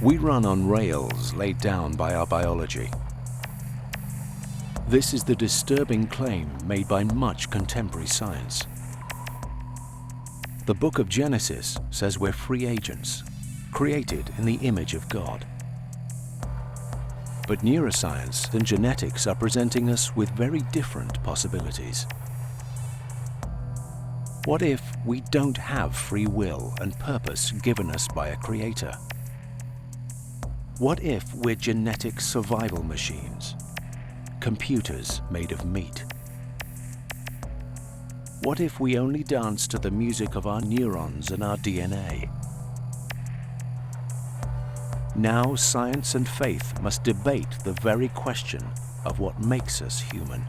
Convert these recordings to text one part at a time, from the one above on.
We run on rails laid down by our biology. This is the disturbing claim made by much contemporary science. The book of Genesis says we're free agents, created in the image of God. But neuroscience and genetics are presenting us with very different possibilities. What if we don't have free will and purpose given us by a creator? What if we're genetic survival machines, computers made of meat? What if we only dance to the music of our neurons and our DNA? Now science and faith must debate the very question of what makes us human.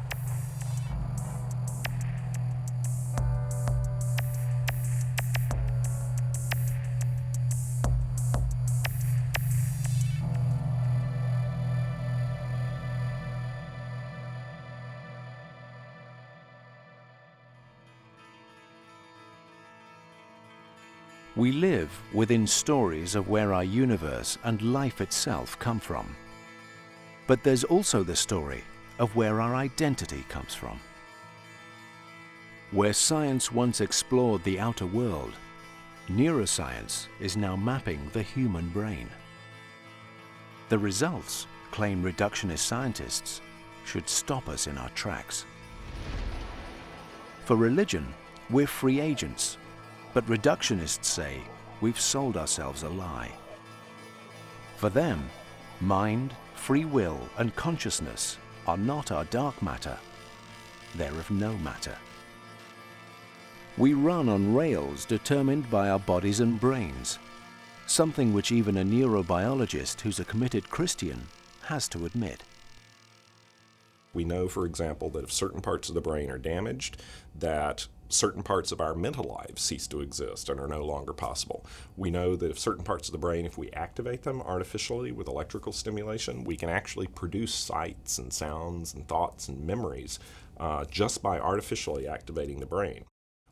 We live within stories of where our universe and life itself come from. But there's also the story of where our identity comes from. Where science once explored the outer world, neuroscience is now mapping the human brain. The results, claim reductionist scientists, should stop us in our tracks. For religion, we're free agents. But reductionists say we've sold ourselves a lie. For them, mind, free will, and consciousness are not our dark matter. They're of no matter. We run on rails determined by our bodies and brains, something which even a neurobiologist who's a committed Christian has to admit. We know, for example, that if certain parts of the brain are damaged, that certain parts of our mental lives cease to exist and are no longer possible. We know that if certain parts of the brain, if we activate them artificially with electrical stimulation, we can actually produce sights and sounds and thoughts and memories just by artificially activating the brain.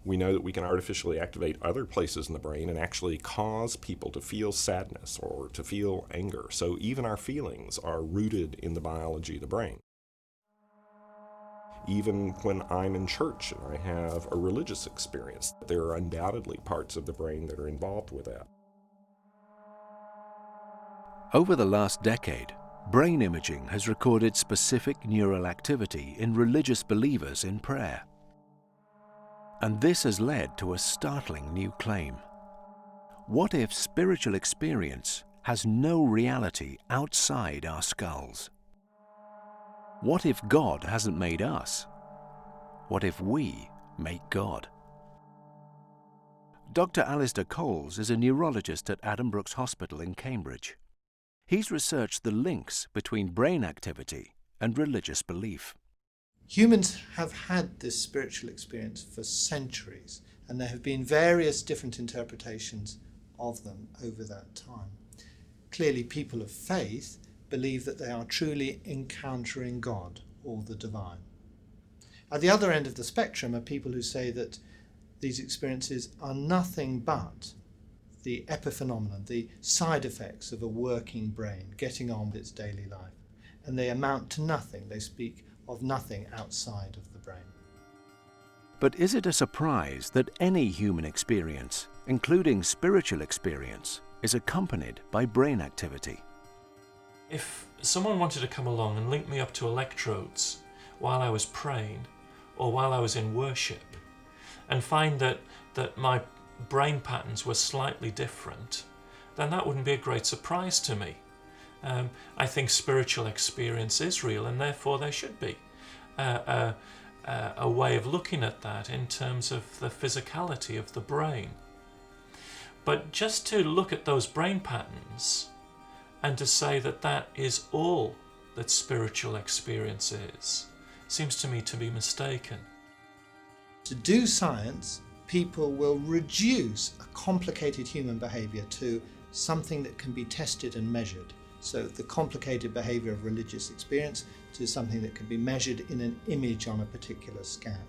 We know that we can artificially activate other places in the brain and actually cause people to feel sadness or to feel anger. So even our feelings are rooted in the biology of the brain. Even when I'm in church and I have a religious experience, there are undoubtedly parts of the brain that are involved with that. Over the last decade, brain imaging has recorded specific neural activity in religious believers in prayer. And this has led to a startling new claim. What if spiritual experience has no reality outside our skulls? What if God hasn't made us? What if we make God? Dr. Alistair Coles is a neurologist at Adam Brooks Hospital in Cambridge. He's researched the links between brain activity and religious belief. Humans have had this spiritual experience for centuries, and there have been various different interpretations of them over that time. Clearly, people of faith believe that they are truly encountering God or the divine. At the other end of the spectrum are people who say that these experiences are nothing but the epiphenomenon, the side effects of a working brain getting on with its daily life, and they amount to nothing. They speak of nothing outside of the brain. But is it a surprise that any human experience, including spiritual experience, is accompanied by brain activity? If someone wanted to come along and link me up to electrodes while I was praying or while I was in worship and find that my brain patterns were slightly different, then that wouldn't be a great surprise to me. I think spiritual experience is real, and therefore there should be a way of looking at that in terms of the physicality of the brain. But just to look at those brain patterns and to say that that is all that spiritual experience is, seems to me to be mistaken. To do science, people will reduce a complicated human behaviour to something that can be tested and measured. So the complicated behaviour of religious experience to something that can be measured in an image on a particular scan.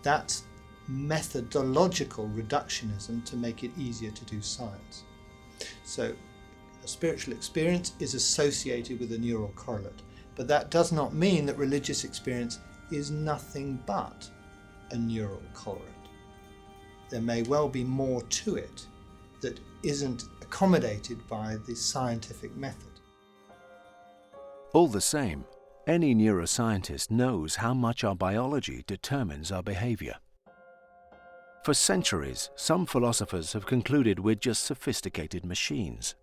That's methodological reductionism to make it easier to do science. So A spiritual experience is associated with a neural correlate, but that does not mean that religious experience is nothing but a neural correlate. There may well be more to it that isn't accommodated by the scientific method. All the same, any neuroscientist knows how much our biology determines our behavior. For centuries, some philosophers have concluded we're just sophisticated machines.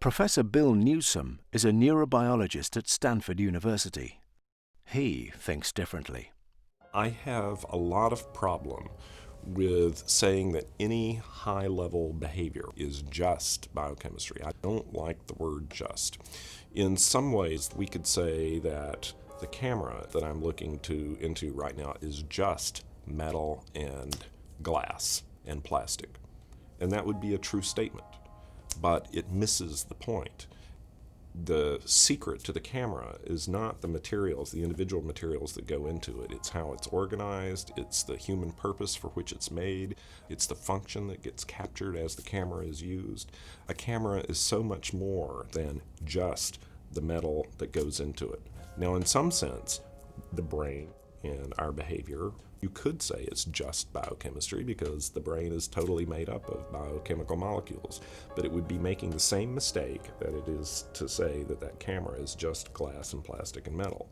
Professor Bill Newsom is a neurobiologist at Stanford University. He thinks differently. I have a lot of problem with saying that any high-level behavior is just biochemistry. I don't like the word just. In some ways, we could say that the camera that I'm looking into right now is just metal and glass and plastic. And that would be a true statement, but it misses the point. The secret to the camera is not the materials, the individual materials that go into it. It's how it's organized, it's the human purpose for which it's made, it's the function that gets captured as the camera is used. A camera is so much more than just the metal that goes into it. Now, in some sense, the brain and our behavior, you could say it's just biochemistry because the brain is totally made up of biochemical molecules, but it would be making the same mistake that it is to say that that camera is just glass and plastic and metal.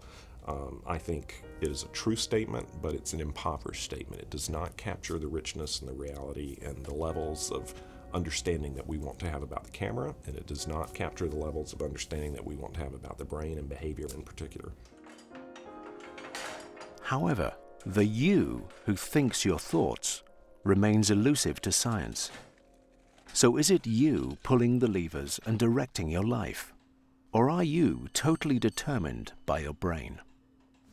I think it is a true statement, but it's an impoverished statement. It does not capture the richness and the reality and the levels of understanding that we want to have about the camera, and it does not capture the levels of understanding that we want to have about the brain and behavior in particular. However, the you who thinks your thoughts remains elusive to science. So is it you pulling the levers and directing your life? Or are you totally determined by your brain?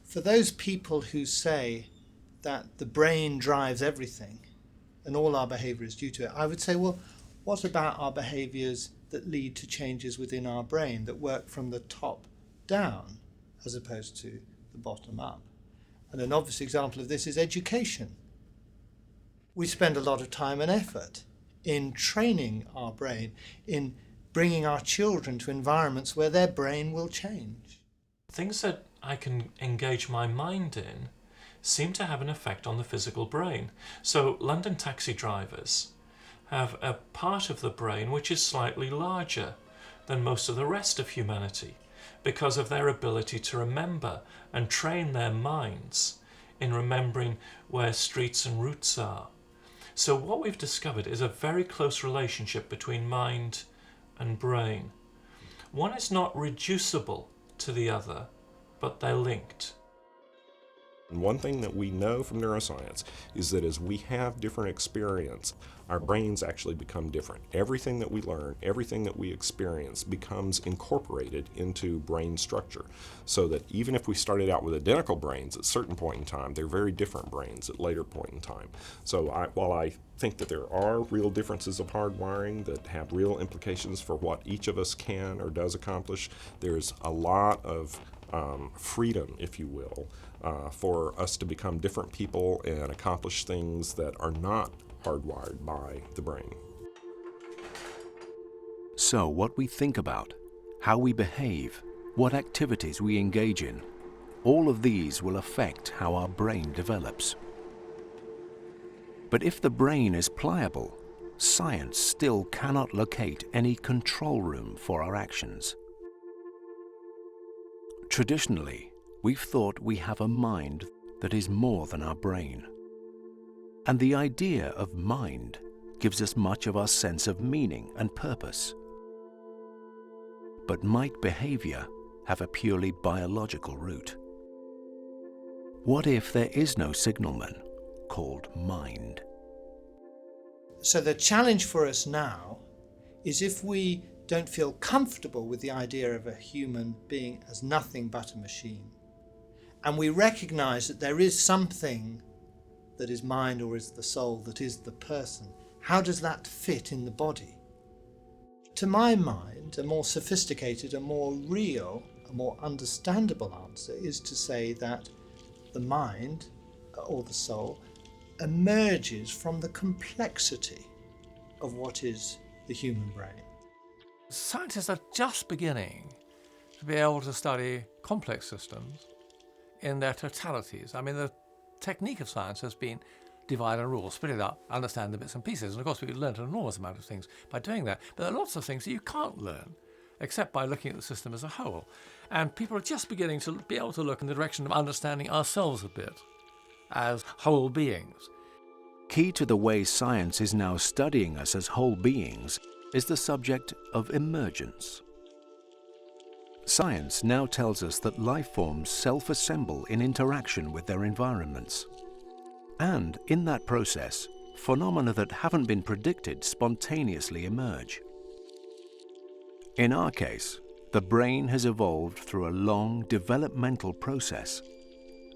For those people who say that the brain drives everything and all our behaviour is due to it, I would say, well, what about our behaviours that lead to changes within our brain that work from the top down as opposed to the bottom up? And an obvious example of this is education. We spend a lot of time and effort in training our brain, in bringing our children to environments where their brain will change. Things that I can engage my mind in seem to have an effect on the physical brain. So London taxi drivers have a part of the brain which is slightly larger than most of the rest of humanity, because of their ability to remember and train their minds in remembering where streets and routes are. So what we've discovered is a very close relationship between mind and brain. One is not reducible to the other, but they're linked. And one thing that we know from neuroscience is that as we have different experience, our brains actually become different. Everything that we learn, everything that we experience becomes incorporated into brain structure. So that even if we started out with identical brains at a certain point in time, they're very different brains at a later point in time. So while I think that there are real differences of hardwiring that have real implications for what each of us can or does accomplish, there's a lot of freedom, if you will, for us to become different people and accomplish things that are not hardwired by the brain. So what we think about, how we behave, what activities we engage in, all of these will affect how our brain develops. But if the brain is pliable, science still cannot locate any control room for our actions. Traditionally, we've thought we have a mind that is more than our brain. And the idea of mind gives us much of our sense of meaning and purpose. But might behavior have a purely biological root? What if there is no signalman called mind? So the challenge for us now is, if we don't feel comfortable with the idea of a human being as nothing but a machine, and we recognize that there is something that is mind or is the soul, that is the person, how does that fit in the body? To my mind, a more sophisticated, a more real, a more understandable answer is to say that the mind, or the soul, emerges from the complexity of what is the human brain. Scientists are just beginning to be able to study complex systems in their totalities. I mean, the technique of science has been divide and rule, split it up, understand the bits and pieces. And of course, we've learned an enormous amount of things by doing that. But there are lots of things that you can't learn except by looking at the system as a whole. And people are just beginning to be able to look in the direction of understanding ourselves a bit as whole beings. Key to the way science is now studying us as whole beings is the subject of emergence. Science now tells us that life forms self-assemble in interaction with their environments. And in that process, phenomena that haven't been predicted spontaneously emerge. In our case, the brain has evolved through a long developmental process,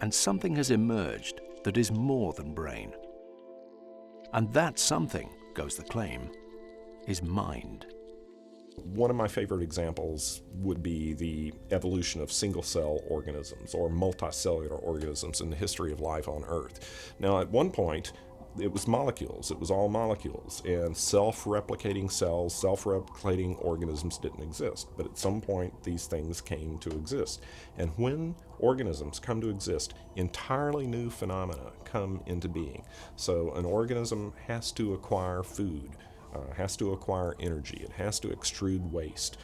and something has emerged that is more than brain. And that something, goes the claim, is mind. One of my favorite examples would be the evolution of single-cell organisms or multicellular organisms in the history of life on Earth. Now, at one point, it was molecules. It was all molecules, and self-replicating cells, self-replicating organisms didn't exist. But at some point, these things came to exist. And when organisms come to exist, entirely new phenomena come into being. So an organism has to acquire food, has to acquire energy, it has to extrude waste.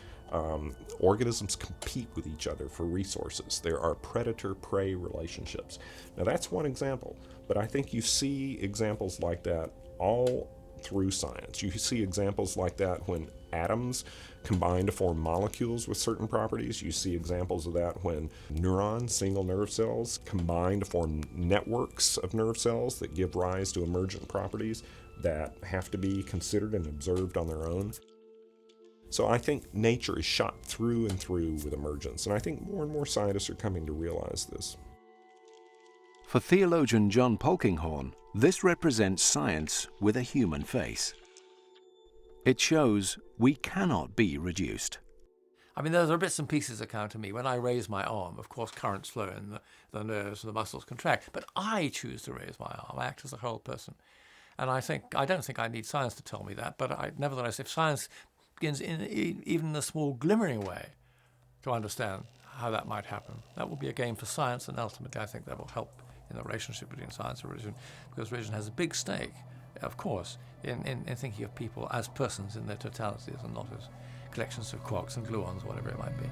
Organisms compete with each other for resources. There are predator-prey relationships. Now that's one example, but I think you see examples like that all through science. You see examples like that when atoms combine to form molecules with certain properties. You see examples of that when neurons, single nerve cells, combine to form networks of nerve cells that give rise to emergent properties that have to be considered and observed on their own. So I think nature is shot through and through with emergence, and I think more and more scientists are coming to realize this. For theologian John Polkinghorne, this represents science with a human face. It shows we cannot be reduced. I mean, there are bits and pieces that count to me. When I raise my arm, of course, currents flow in, the nerves and the muscles contract, but I choose to raise my arm. I act as a whole person. And I don't think I need science to tell me that, but nevertheless, if science begins in even a small glimmering way to understand how that might happen, that will be a gain for science, and ultimately I think that will help in the relationship between science and religion, because religion has a big stake, of course, in thinking of people as persons in their totalities and not as collections of quarks and gluons, whatever it might be.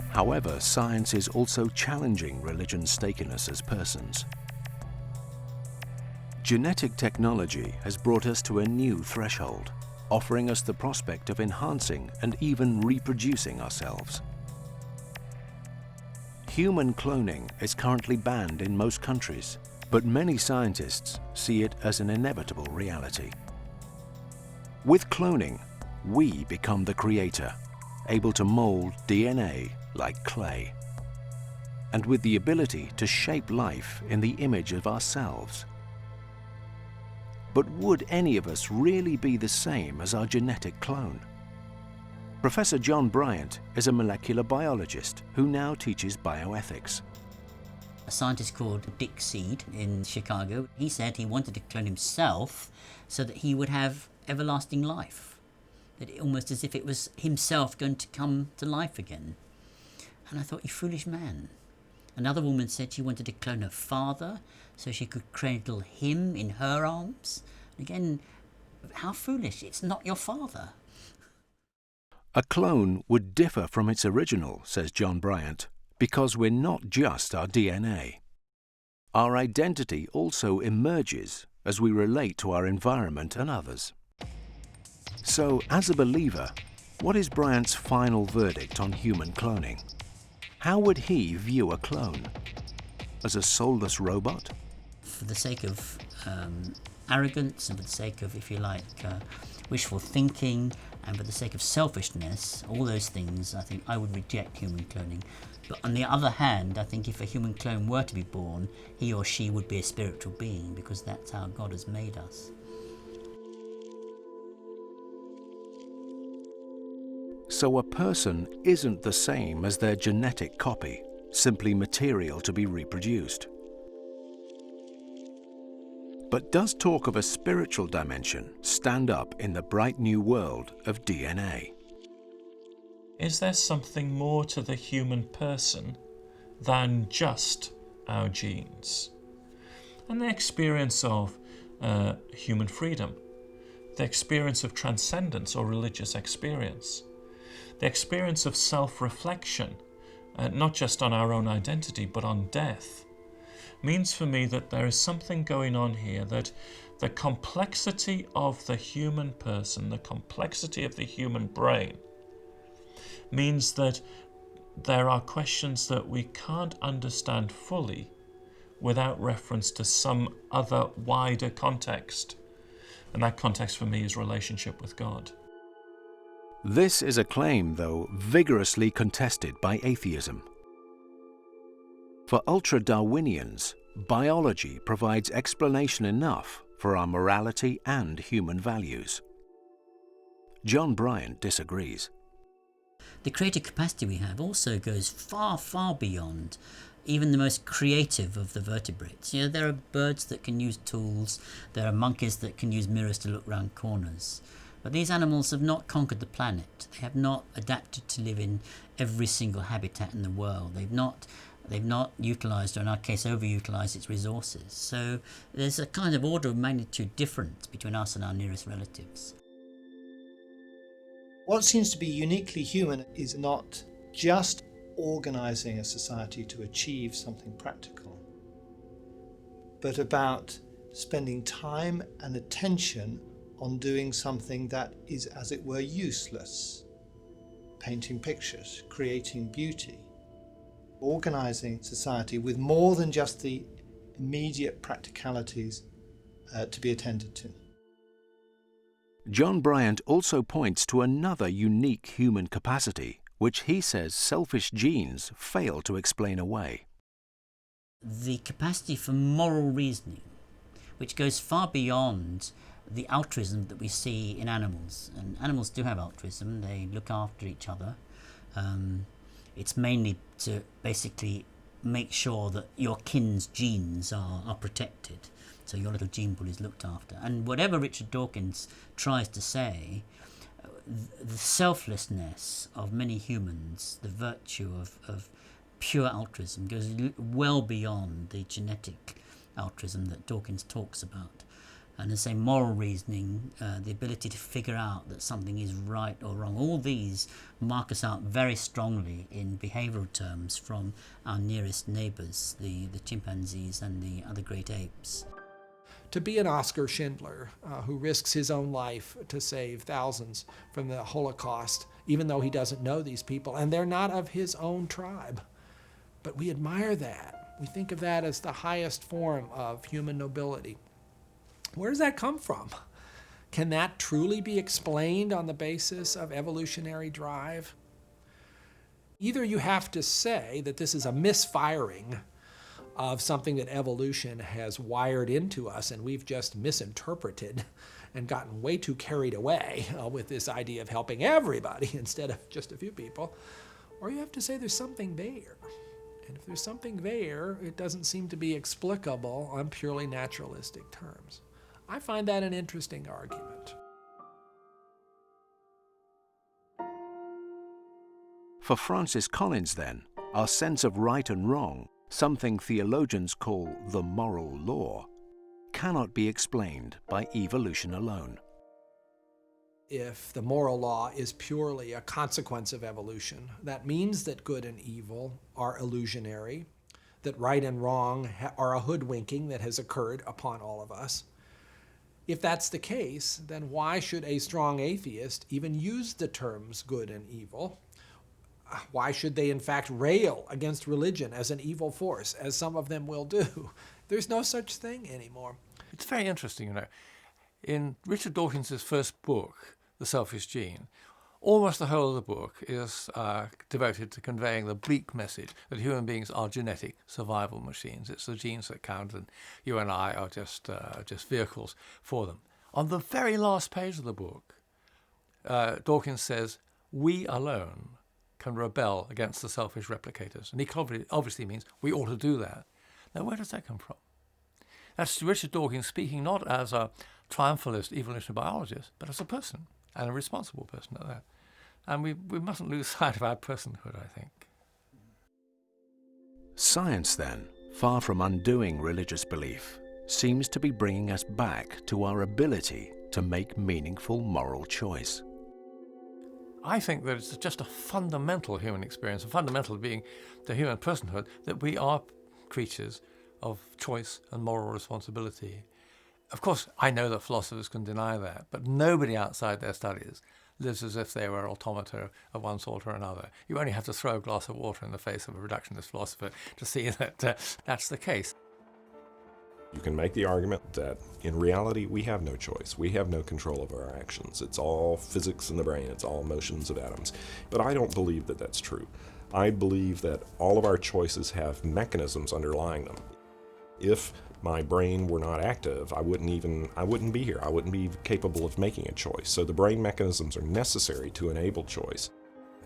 However, science is also challenging religion's stake in us as persons. Genetic technology has brought us to a new threshold, offering us the prospect of enhancing and even reproducing ourselves. Human cloning is currently banned in most countries, but many scientists see it as an inevitable reality. With cloning, we become the creator, able to mold DNA like clay, and with the ability to shape life in the image of ourselves. But would any of us really be the same as our genetic clone? Professor John Bryant is a molecular biologist who now teaches bioethics. A scientist called Dick Seed in Chicago, he said he wanted to clone himself so that he would have everlasting life. That almost as if it was himself going to come to life again. And I thought, you foolish man. Another woman said she wanted to clone her father so she could cradle him in her arms. Again, how foolish. It's not your father. A clone would differ from its original, says John Bryant, because we're not just our DNA. Our identity also emerges as we relate to our environment and others. So, as a believer, what is Bryant's final verdict on human cloning? How would he view a clone? As a soulless robot? For the sake of arrogance and for the sake of, if you like, wishful thinking and for the sake of selfishness, all those things, I think I would reject human cloning. But on the other hand, I think if a human clone were to be born, he or she would be a spiritual being because that's how God has made us. So a person isn't the same as their genetic copy, simply material to be reproduced. But does talk of a spiritual dimension stand up in the bright new world of DNA? Is there something more to the human person than just our genes? And the experience of human freedom, the experience of transcendence or religious experience, the experience of self-reflection, not just on our own identity but on death, means for me that there is something going on here, that the complexity of the human person, the complexity of the human brain, means that there are questions that we can't understand fully without reference to some other wider context. And that context for me is relationship with God. This is a claim, though, vigorously contested by atheism. For ultra-Darwinians, biology provides explanation enough for our morality and human values. John Bryant disagrees. The creative capacity we have also goes far, far beyond even the most creative of the vertebrates. You know, there are birds that can use tools, there are monkeys that can use mirrors to look round corners. But these animals have not conquered the planet. They have not adapted to live in every single habitat in the world. They've not utilised, or in our case overutilised, its resources. So there's a kind of order of magnitude difference between us and our nearest relatives. What seems to be uniquely human is not just organising a society to achieve something practical, but about spending time and attention on doing something that is, as it were, useless. Painting pictures, creating beauty, organising society with more than just the immediate practicalities to be attended to. John Bryant also points to another unique human capacity, which he says selfish genes fail to explain away. The capacity for moral reasoning, which goes far beyond the altruism that we see in animals. And animals do have altruism, they look after each other. It's mainly to basically make sure that your kin's genes are protected, so your little gene pool is looked after. And whatever Richard Dawkins tries to say, the selflessness of many humans, the virtue of pure altruism, goes well beyond the genetic altruism that Dawkins talks about. And the same moral reasoning, the ability to figure out that something is right or wrong, all these mark us out very strongly in behavioural terms from our nearest neighbours, the chimpanzees and the other great apes. To be an Oskar Schindler who risks his own life to save thousands from the Holocaust, even though he doesn't know these people, and they're not of his own tribe. But we admire that. We think of that as the highest form of human nobility. Where does that come from? Can that truly be explained on the basis of evolutionary drive? Either you have to say that this is a misfiring of something that evolution has wired into us and we've just misinterpreted and gotten way too carried away with this idea of helping everybody instead of just a few people, or you have to say there's something there. And if there's something there, it doesn't seem to be explicable on purely naturalistic terms. I find that an interesting argument. For Francis Collins, then, our sense of right and wrong, something theologians call the moral law, cannot be explained by evolution alone. If the moral law is purely a consequence of evolution, that means that good and evil are illusionary, that right and wrong are a hoodwinking that has occurred upon all of us. If that's the case, then why should a strong atheist even use the terms good and evil? Why should they in fact rail against religion as an evil force, as some of them will do? There's no such thing anymore. It's very interesting, you know. In Richard Dawkins' first book, The Selfish Gene, almost the whole of the book is devoted to conveying the bleak message that human beings are genetic survival machines. It's the genes that count, and you and I are just vehicles for them. On the very last page of the book, Dawkins says, we alone can rebel against the selfish replicators. And he obviously means we ought to do that. Now, where does that come from? That's Richard Dawkins speaking not as a triumphalist evolutionary biologist, but as a person, and a responsible person at that. And we mustn't lose sight of our personhood, I think. Science, then, far from undoing religious belief, seems to be bringing us back to our ability to make meaningful moral choice. I think that it's just a fundamental human experience, a fundamental being the human personhood, that we are creatures of choice and moral responsibility. Of course, I know that philosophers can deny that, but nobody outside their studies lives as if they were automata of one sort or another. You only have to throw a glass of water in the face of a reductionist philosopher to see that that's the case. You can make the argument that in reality we have no choice. We have no control of our actions. It's all physics in the brain. It's all motions of atoms. But I don't believe that that's true. I believe that all of our choices have mechanisms underlying them. If my brain were not active, I wouldn't be here. I wouldn't be capable of making a choice. So the brain mechanisms are necessary to enable choice.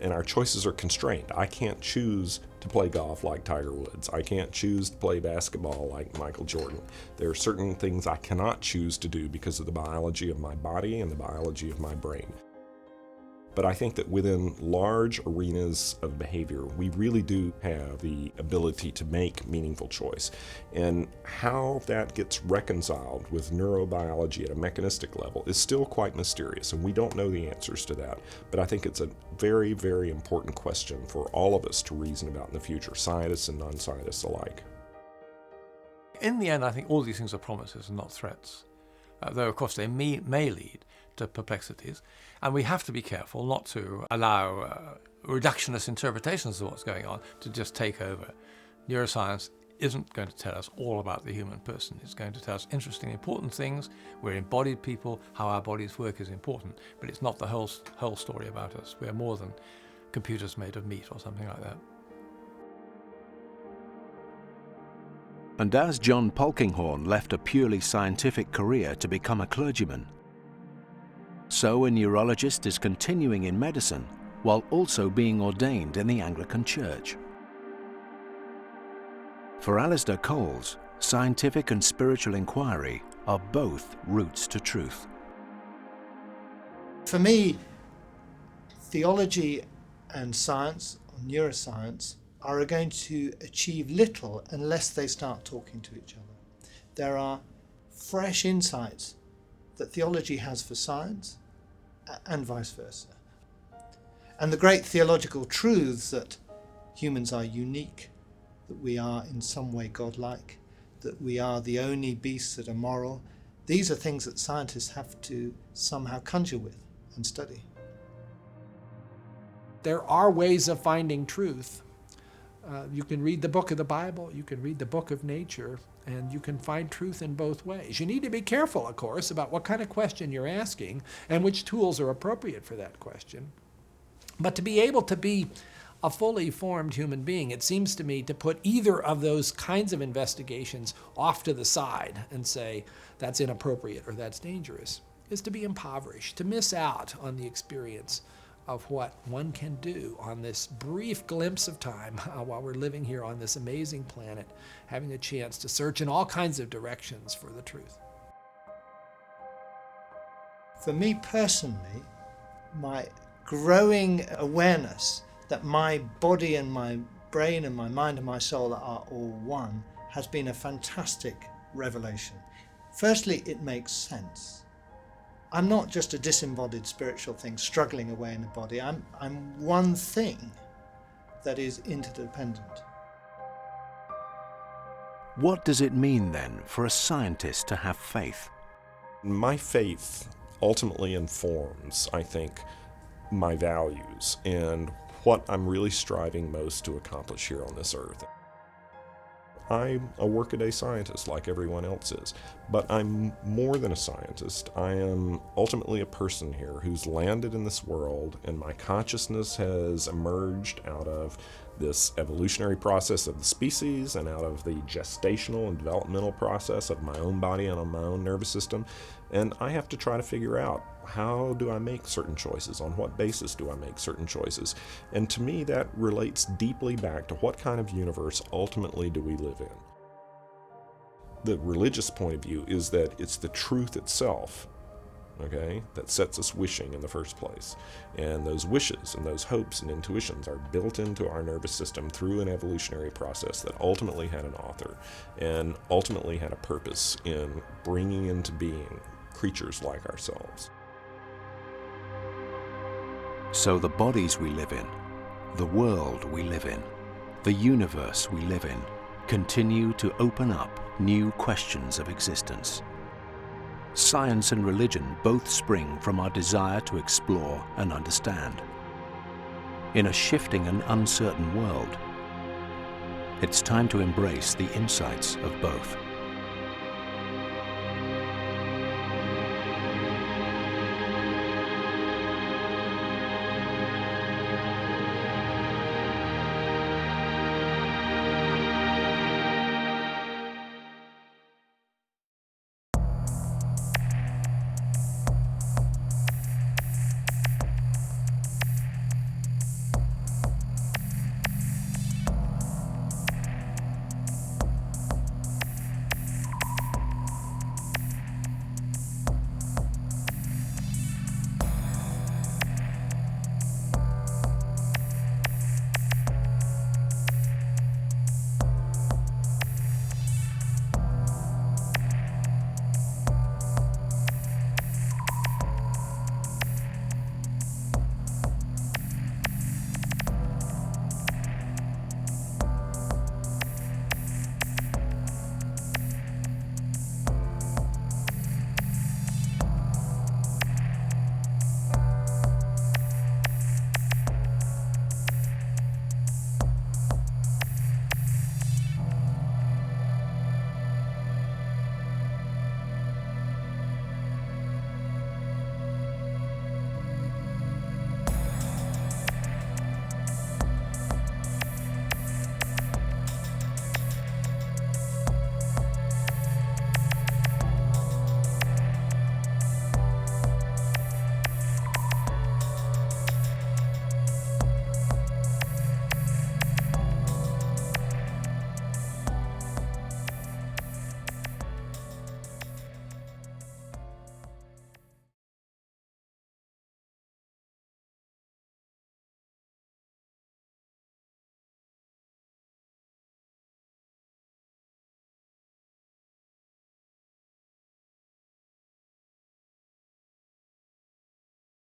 And our choices are constrained. I can't choose to play golf like Tiger Woods. I can't choose to play basketball like Michael Jordan. There are certain things I cannot choose to do because of the biology of my body and the biology of my brain. But I think that within large arenas of behavior, we really do have the ability to make meaningful choice. And how that gets reconciled with neurobiology at a mechanistic level is still quite mysterious, and we don't know the answers to that. But I think it's a very, very important question for all of us to reason about in the future, scientists and non-scientists alike. In the end, I think all these things are promises and not threats, though of course they may lead to perplexities, and we have to be careful not to allow reductionist interpretations of what's going on to just take over. Neuroscience isn't going to tell us all about the human person. It's going to tell us interesting, important things. We're embodied people. How our bodies work is important, but it's not the whole story about us. We're more than computers made of meat or something like that. And as John Polkinghorne left a purely scientific career to become a clergyman, so a neurologist is continuing in medicine while also being ordained in the Anglican Church. For Alistair Coles, scientific and spiritual inquiry are both routes to truth. For me, theology and science, or neuroscience, are going to achieve little unless they start talking to each other. There are fresh insights that theology has for science, and vice versa. And the great theological truths that humans are unique, that we are in some way godlike, that we are the only beasts that are moral, these are things that scientists have to somehow conjure with and study. There are ways of finding truth. You can read the book of the Bible, you can read the book of nature, and you can find truth in both ways. You need to be careful, of course, about what kind of question you're asking and which tools are appropriate for that question. But to be able to be a fully formed human being, it seems to me to put either of those kinds of investigations off to the side and say that's inappropriate or that's dangerous is to be impoverished, to miss out on the experience of what one can do on this brief glimpse of time while we're living here on this amazing planet, having a chance to search in all kinds of directions for the truth. For me personally, my growing awareness that my body and my brain and my mind and my soul are all one has been a fantastic revelation. Firstly, it makes sense. I'm not just a disembodied spiritual thing struggling away in a body. I'm one thing that is interdependent. What does it mean then for a scientist to have faith? My faith ultimately informs, I think, my values and what I'm really striving most to accomplish here on this earth. I'm a workaday scientist like everyone else is, but I'm more than a scientist. I am ultimately a person here who's landed in this world, and my consciousness has emerged out of this evolutionary process of the species and out of the gestational and developmental process of my own body and on my own nervous system. And I have to try to figure out, how do I make certain choices? On what basis do I make certain choices? And to me, that relates deeply back to what kind of universe ultimately do we live in. The religious point of view is that it's the truth itself, okay, that sets us wishing in the first place. And those wishes and those hopes and intuitions are built into our nervous system through an evolutionary process that ultimately had an author and ultimately had a purpose in bringing into being creatures like ourselves. So the bodies we live in, the world we live in, the universe we live in, continue to open up new questions of existence. Science and religion both spring from our desire to explore and understand. In a shifting and uncertain world, it's time to embrace the insights of both.